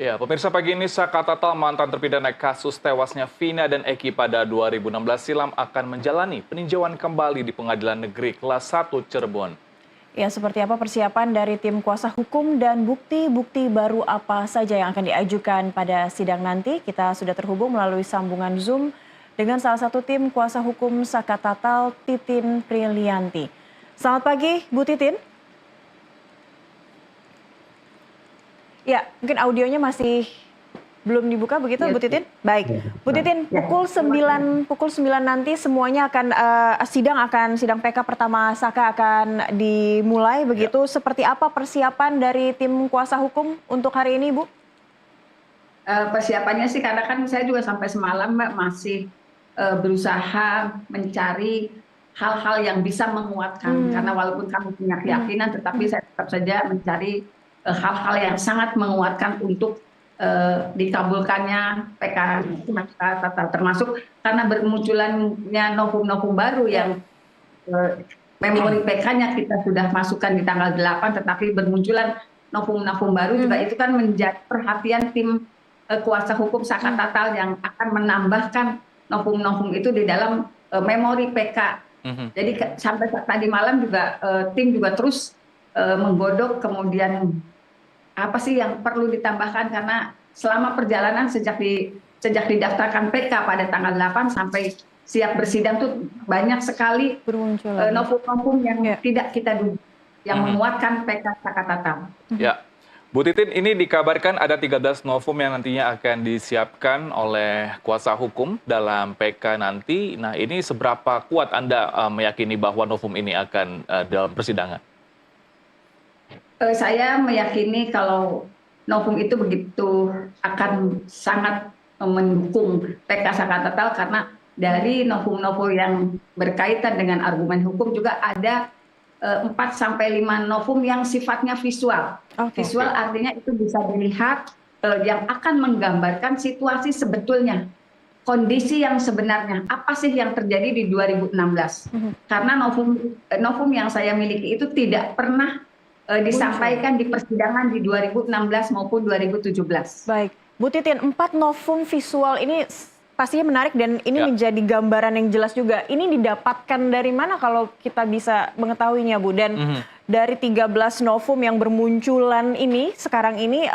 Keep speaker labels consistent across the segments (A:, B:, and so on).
A: Ya, pemirsa pagi ini Saka Tatal, mantan terpidana kasus tewasnya Vina dan Eki pada 2016 silam akan menjalani peninjauan kembali di Pengadilan Negeri Kelas 1 Cirebon.
B: Ya, seperti apa persiapan dari tim kuasa hukum dan bukti-bukti baru apa saja yang akan diajukan pada sidang nanti? Kita sudah terhubung melalui sambungan Zoom dengan salah satu tim kuasa hukum Saka Tatal, Titin Prilianti. Selamat pagi, Bu Titin. Ya, mungkin audionya masih belum dibuka begitu, Bu Titin? Baik, Bu Titin, pukul 9 nanti semuanya akan sidang PK pertama Saka akan dimulai begitu. Seperti apa persiapan dari tim kuasa hukum untuk hari ini, Bu?
C: Persiapannya sih karena kan saya juga sampai semalam Mbak masih berusaha mencari hal-hal yang bisa menguatkan karena walaupun kami punya keyakinan tetapi saya tetap saja mencari hal-hal yang sangat menguatkan untuk dikabulkannya PK termasuk karena bermunculannya novum-novum baru yang memori PK-nya kita sudah masukkan di tanggal 8 tetapi bermunculan novum-novum baru juga itu kan menjadi perhatian tim kuasa hukum Saka Tatal yang akan menambahkan novum-novum itu di dalam memori PK. Jadi sampai tadi malam juga tim juga terus menggodok kemudian apa sih yang perlu ditambahkan karena selama perjalanan sejak didaftarkan PK pada tanggal 8 sampai siap bersidang tuh banyak sekali novum-novum yang tidak kita duga yang menguatkan PK Saka Tatal.
A: Ya. Bu Titin, ini dikabarkan ada 13 novum yang nantinya akan disiapkan oleh kuasa hukum dalam PK nanti. Nah, ini seberapa kuat Anda meyakini bahwa novum ini akan dalam persidangan?
C: Saya meyakini kalau novum itu begitu akan sangat mendukung PK Saka Tatal karena dari novum-novum yang berkaitan dengan argumen hukum juga ada 4-5 novum yang sifatnya visual. Visual artinya itu bisa dilihat yang akan menggambarkan situasi sebetulnya, kondisi yang sebenarnya, apa sih yang terjadi di 2016. Karena novum yang saya miliki itu tidak pernah disampaikan di persidangan di 2016 maupun 2017.
B: Baik, Bu Titin, 4 novum visual ini pastinya menarik dan ini menjadi gambaran yang jelas juga. Ini didapatkan dari mana kalau kita bisa mengetahuinya, Bu? Dan dari 13 novum yang bermunculan ini sekarang ini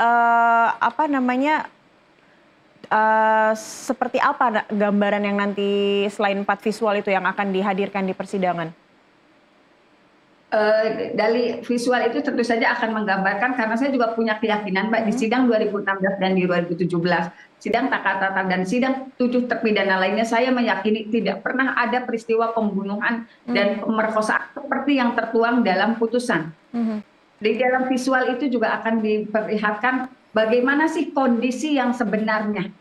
B: seperti apa gambaran yang nanti selain 4 visual itu yang akan dihadirkan di persidangan?
C: Dari visual itu tentu saja akan menggambarkan karena saya juga punya keyakinan Mbak di sidang 2016 dan di 2017 sidang Saka Tatal dan sidang 7 terpidana lainnya saya meyakini tidak pernah ada peristiwa pembunuhan dan pemerkosaan seperti yang tertuang dalam putusan. Di dalam visual itu juga akan diperlihatkan bagaimana sih kondisi yang sebenarnya.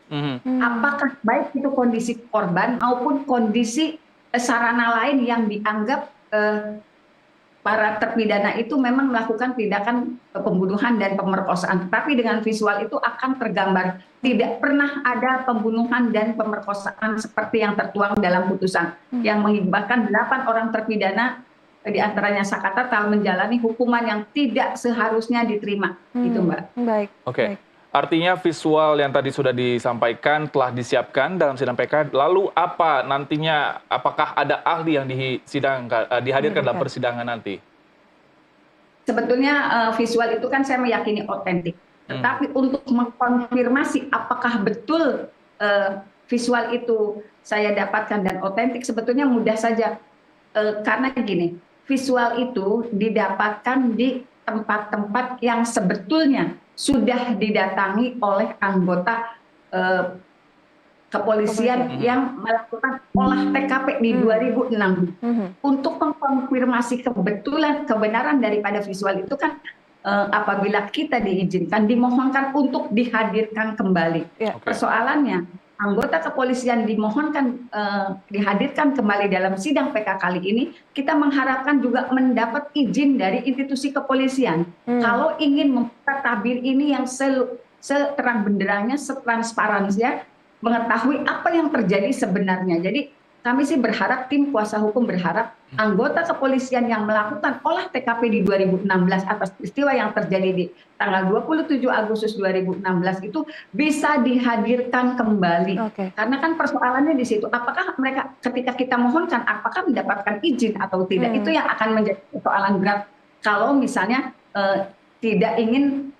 C: Apakah baik itu kondisi korban maupun kondisi sarana lain yang dianggap para terpidana itu memang melakukan tindakan pembunuhan dan pemerkosaan. Tetapi dengan visual itu akan tergambar tidak pernah ada pembunuhan dan pemerkosaan seperti yang tertuang dalam putusan. Yang mengibatkan 8 orang terpidana di antaranya Saka Tatal menjalani hukuman yang tidak seharusnya diterima. Gitu Mbak.
B: Baik.
A: Oke. Artinya visual yang tadi sudah disampaikan telah disiapkan dalam sidang PK. Lalu apa nantinya? Apakah ada ahli yang dihadirkan dalam persidangan nanti?
C: Sebetulnya visual itu kan saya meyakini otentik. Tetapi untuk mengkonfirmasi apakah betul visual itu saya dapatkan dan otentik sebetulnya mudah saja. Karena gini, visual itu didapatkan di tempat-tempat yang sebetulnya sudah didatangi oleh anggota kepolisian yang melakukan olah TKP di 2006 untuk mengkonfirmasi kebenaran daripada visual itu kan apabila kita diizinkan dimohonkan untuk dihadirkan kembali. Persoalannya anggota kepolisian dimohonkan dihadirkan kembali dalam sidang PK kali ini, kita mengharapkan juga mendapat izin dari institusi kepolisian. Kalau ingin membuka tabir ini yang seterang benderangnya, setransparansinya, mengetahui apa yang terjadi sebenarnya. Jadi kami sih berharap, tim kuasa hukum berharap anggota kepolisian yang melakukan olah TKP di 2016 atas peristiwa yang terjadi di tanggal 27 Agustus 2016 itu bisa dihadirkan kembali. Karena kan persoalannya di situ, apakah mereka ketika kita mohonkan, apakah mendapatkan izin atau tidak, itu yang akan menjadi persoalan berat kalau misalnya tidak ingin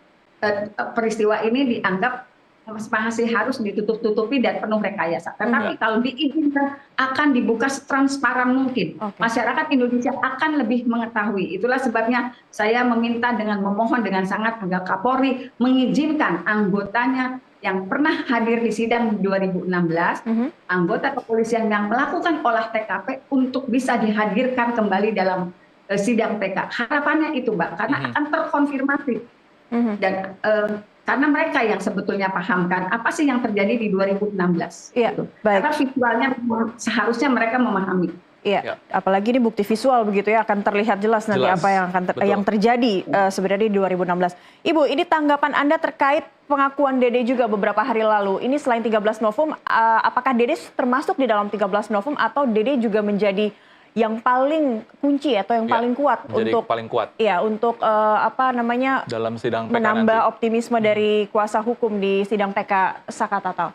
C: peristiwa ini dianggap masih harus ditutup-tutupi dan penuh rekayasa. Tetapi kalau diizinkan akan dibuka setransparan mungkin. Masyarakat Indonesia akan lebih mengetahui. Itulah sebabnya saya meminta dengan memohon dengan sangat agar Kapolri mengizinkan anggotanya yang pernah hadir di sidang 2016, anggota kepolisian yang melakukan olah TKP untuk bisa dihadirkan kembali dalam sidang PK. Harapannya itu, Mbak, karena akan terkonfirmasi. Dan karena mereka yang sebetulnya pahamkan apa sih yang terjadi di 2016.
B: Iya,
C: gitu.
B: baik.
C: Karena visualnya seharusnya mereka memahami.
B: Iya, apalagi ini bukti visual begitu ya, akan terlihat jelas nanti apa yang akan yang terjadi sebenarnya di 2016. Ibu, ini tanggapan Anda terkait pengakuan Dede juga beberapa hari lalu. Ini selain 13 Novum, apakah Dede termasuk di dalam 13 Novum atau Dede juga menjadi yang paling kunci atau yang paling kuat untuk
A: paling kuat.
B: Iya, untuk apa namanya
A: dalam sidang PK
B: menambah
A: nanti.
B: optimisme dari kuasa hukum di sidang PK Saka Tatal?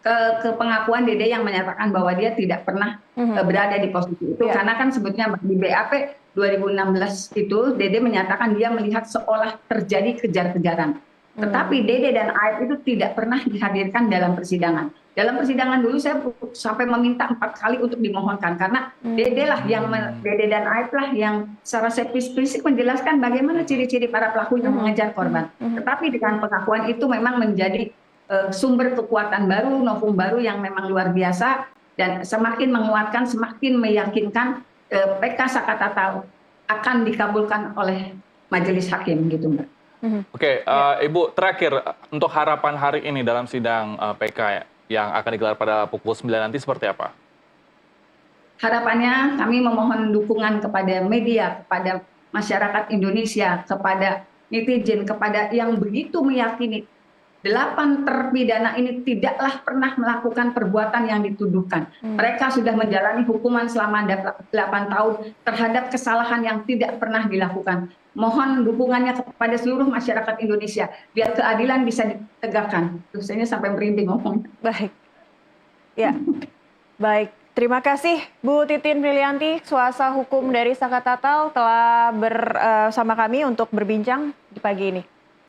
C: Ke pengakuan Dede yang menyatakan bahwa dia tidak pernah berada di posisi itu, karena kan sebetulnya di BAP 2016 itu Dede menyatakan dia melihat seolah terjadi kejar-kejaran. Tetapi Dede dan Aib itu tidak pernah dihadirkan dalam persidangan. Dalam persidangan dulu saya sampai meminta 4 kali untuk dimohonkan, karena Dede dan Aib lah yang secara spesifik menjelaskan bagaimana ciri-ciri para pelaku yang mengejar korban. Tetapi dengan pengakuan itu memang menjadi sumber kekuatan baru, novum baru yang memang luar biasa, dan semakin menguatkan, semakin meyakinkan PK Saka Tatal akan dikabulkan oleh majelis hakim gitu, Mbak.
A: Oke, Ibu, terakhir untuk harapan hari ini dalam sidang PK yang akan digelar pada pukul 9 nanti seperti apa?
C: Harapannya kami memohon dukungan kepada media, kepada masyarakat Indonesia, kepada netizen, kepada yang begitu meyakini 8 terpidana ini tidaklah pernah melakukan perbuatan yang dituduhkan. Mereka sudah menjalani hukuman selama 8 tahun terhadap kesalahan yang tidak pernah dilakukan. Mohon dukungannya kepada seluruh masyarakat Indonesia biar keadilan bisa ditegakkan. Saya sampai merinding ngomong.
B: Baik. Ya. Baik. Terima kasih Bu Titin Brilianti, kuasa hukum dari Saka Tatal telah bersama kami untuk berbincang di pagi ini.